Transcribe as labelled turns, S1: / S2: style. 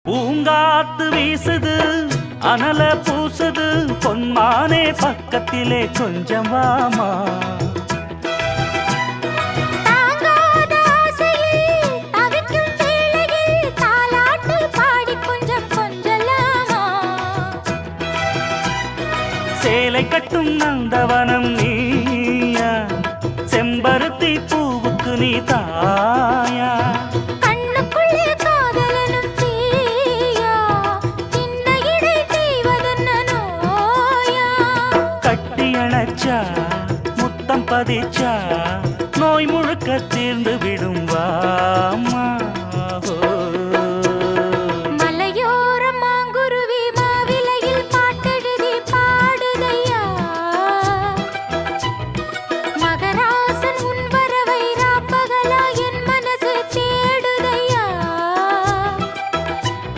S1: பூங்காத்து வீசுது அனல பூசுது பொன்மானே பக்கத்திலே கொஞ்சம் வாமா.
S2: தாங்காத ஆசையில் தவிக்கும் வேளையில் தாலாட்டு பாடி கொஞ்சம் கொஞ்சலாமா.
S1: சேலை கட்டும் நந்தவனம் நீயா, செம்பருத்தி பூவுக்கு நீ தாயா.